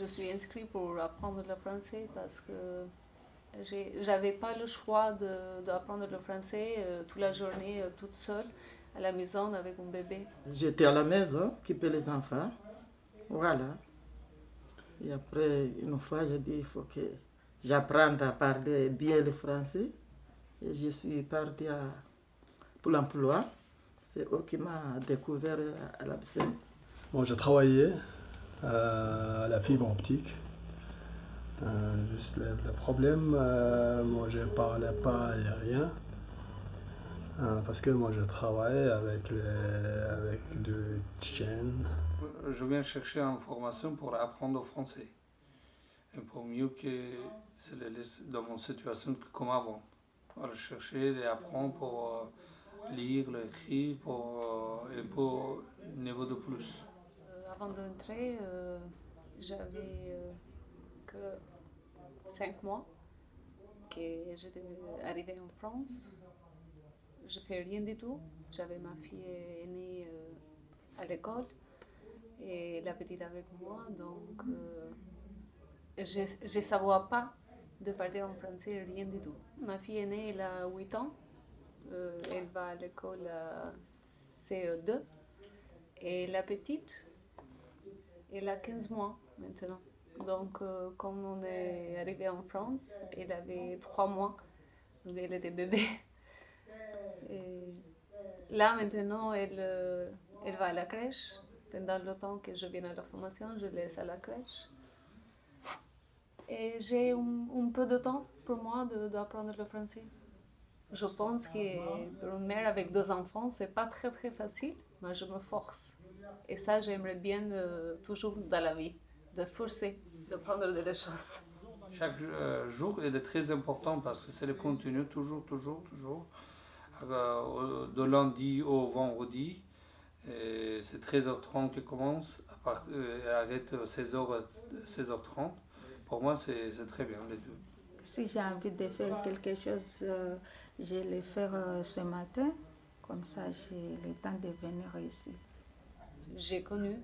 Je suis inscrite pour apprendre le français parce que j'avais pas le choix d'apprendre le français toute la journée toute seule à la maison avec un bébé. J'étais à la maison, occuper les enfants. Voilà. Et après, une fois, j'ai dit il faut que j'apprenne à parler bien le français. Et je suis partie pour l'emploi. C'est eux qui m'ont découvert à la BCM. Bon, j'ai travaillé à la fibre optique. Juste le problème, moi je ne parlais pas aérien. Parce que moi je travaille avec deux chaînes. Je viens chercher une formation pour apprendre le français. Et pour mieux que dans mon situation comme avant. Voilà, chercher et apprendre pour lire, écrire et pour niveau de plus. Avant d'entrer, j'avais que 5 mois que j'étais arrivée en France. Je ne fais rien du tout. J'avais ma fille aînée à l'école et la petite avec moi. Donc, je ne savais pas de parler en français, rien du tout. Ma fille aînée, elle a 8 ans. Elle va à l'école à CE2. Et la petite, elle a 15 mois maintenant. Donc, comme on est arrivé en France, elle avait 3 mois. Donc, elle était bébé. Et là, maintenant, elle va à la crèche. Pendant le temps que je viens à la formation, je laisse à la crèche. Et j'ai un peu de temps pour moi d'apprendre le français. Je pense que pour une mère avec 2 enfants, c'est pas très très facile, mais je me force. Et ça, j'aimerais bien toujours dans la vie, de forcer, de prendre des choses. Chaque jour il est très important parce que c'est le continu, toujours. De lundi au vendredi, c'est 13h30 qui commence, et arrête 16h30. Pour moi, c'est très bien les deux. Si j'ai envie de faire quelque chose, je vais le faire ce matin. Comme ça, j'ai le temps de venir ici. J'ai connu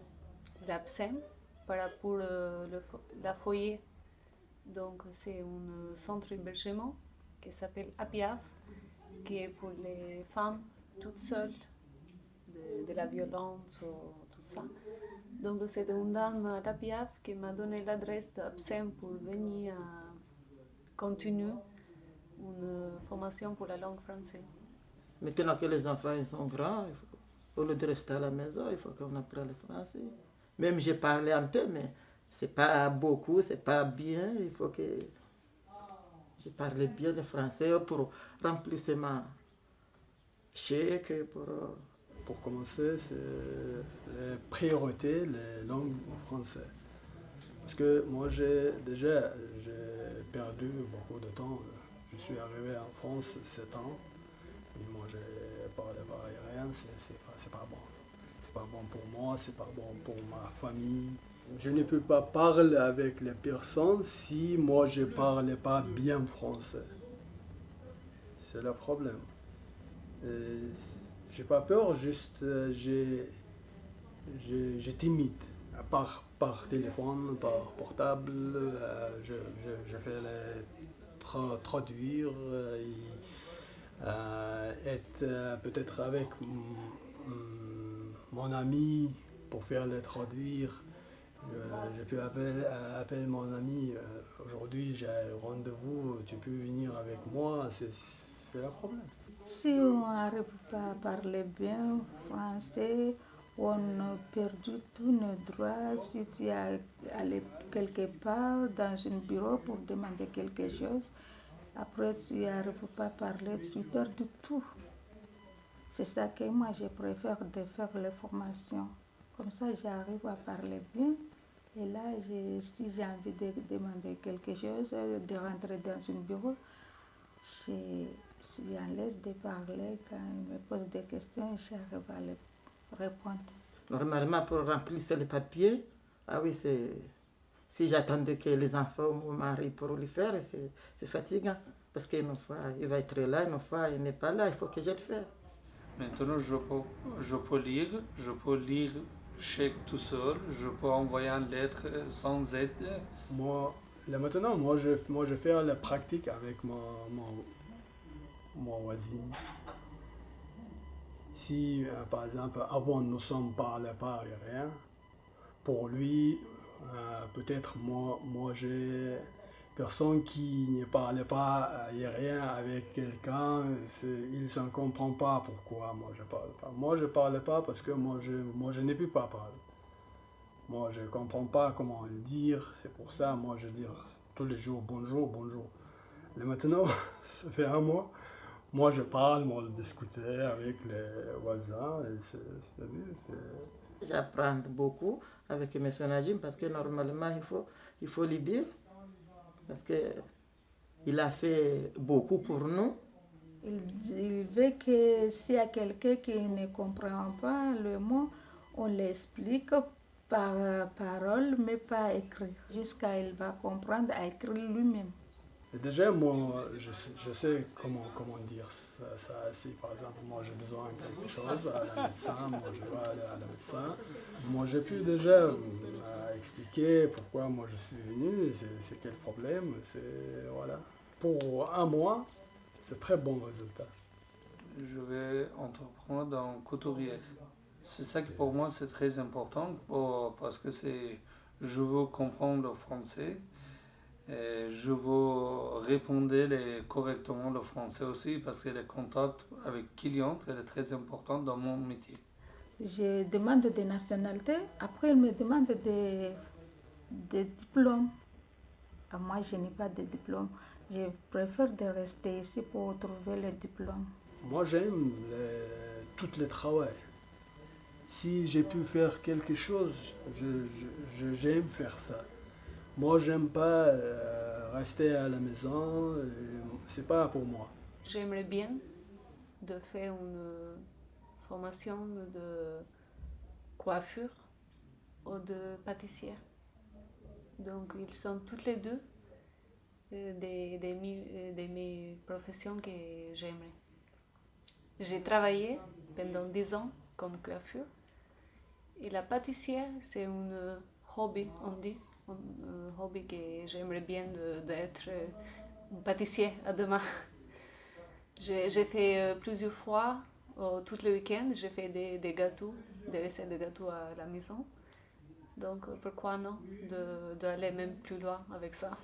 l'APSEM pour la foyer. Donc, c'est un centre d'hébergement qui s'appelle APIAF, qui est pour les femmes toutes seules, de la violence ou tout ça. Donc, c'est une dame à l'APIAF qui m'a donné l'adresse d'APSEM pour venir continuer une formation pour la langue française. Maintenant que les enfants ils sont grands, au lieu de rester à la maison, il faut qu'on apprenne le français. Même j'ai parlé un peu, mais c'est pas beaucoup, c'est pas bien. Il faut que je parle bien le français pour remplir ma chèque. Pour commencer, c'est les priorités, les langues françaises. Parce que moi, j'ai perdu beaucoup de temps. Je suis arrivé en France 7 ans. Et moi, j'ai parlé pas aérien, c'est pas bon. C'est pas bon pour moi, c'est pas bon pour ma famille. Je ne peux pas parler avec les personnes si moi je ne parle pas bien français. C'est le problème. J'ai pas peur, juste j'ai timide. Par téléphone, par portable, je fais les traduire être peut-être avec mon ami pour faire les traduire. Je peux appeler mon ami, aujourd'hui j'ai un rendez-vous, tu peux venir avec moi, c'est le problème. Si on n'arrive pas à parler bien français, on a perdu tous nos droits. Si tu es allé quelque part dans un bureau pour demander quelque chose, après tu n'arrives pas à parler, tu perds tout. C'est ça que moi je préfère de faire les formations. Comme ça j'arrive à parler bien. Et là, si j'ai envie de demander quelque chose, de rentrer dans un bureau, je suis à l'aise de parler. Quand ils me posent des questions, j'arrive à les répondre. Normalement, pour remplir les papiers, ah oui, si j'attendais que les enfants ou mon mari pour le faire, c'est fatigant. Parce qu'une fois, il va être là, une fois, il n'est pas là, il faut que je le fasse. Maintenant, je peux lire chèque tout seul, je peux envoyer une lettre sans aide. Moi, là maintenant, moi, je fais la pratique avec mon voisin. Si, par exemple, avant nous ne sommes parlé pas rien, pour lui, peut-être moi j'ai personne qui ne parlait pas rien avec quelqu'un, il ne se comprend pas pourquoi moi je parle pas. Moi je parle pas parce que moi je ne peux pas parler. Moi je ne comprends pas comment le dire, c'est pour ça moi je dis tous les jours bonjour, bonjour. Et maintenant, ça fait un mois, moi je parle, moi je discute avec les voisins, et J'apprends beaucoup avec M. Najim parce que normalement, il faut lui dire. Parce qu'il a fait beaucoup pour nous. Il veut que s'il y a quelqu'un qui ne comprend pas le mot, on l'explique par parole, mais pas écrit, jusqu'à il va comprendre à écrire lui-même. Et déjà, moi, je sais comment dire ça. Si par exemple, moi j'ai besoin de quelque chose à la médecin, moi je vais aller à la médecin. Moi j'ai pu déjà expliquer pourquoi moi je suis venu, c'est quel problème, voilà. Pour un mois, c'est très bon résultat. Je vais entreprendre dans couturière. C'est ça qui pour moi c'est très important parce que je veux comprendre le français. Et je veux répondre correctement le français aussi parce que le contact avec clients est très important dans mon métier. Je demande des nationalités, après il me demande des diplômes. Moi je n'ai pas de diplôme, je préfère de rester ici pour trouver le diplôme. Moi j'aime tout le travail. Si j'ai pu faire quelque chose, j'aime faire ça. Moi, j'aime pas rester à la maison, c'est pas pour moi. J'aimerais bien de faire une formation de coiffure ou de pâtissière. Donc, ils sont toutes les deux de mes professions que j'aimerais. J'ai travaillé pendant 10 ans comme coiffure. Et la pâtissière, c'est un hobby, on dit. Un hobby que j'aimerais bien d'être un pâtissier à demain. J'ai fait plusieurs fois, tous les week-ends, j'ai fait des gâteaux, des recettes de gâteaux à la maison. Donc pourquoi non, d'aller même plus loin avec ça.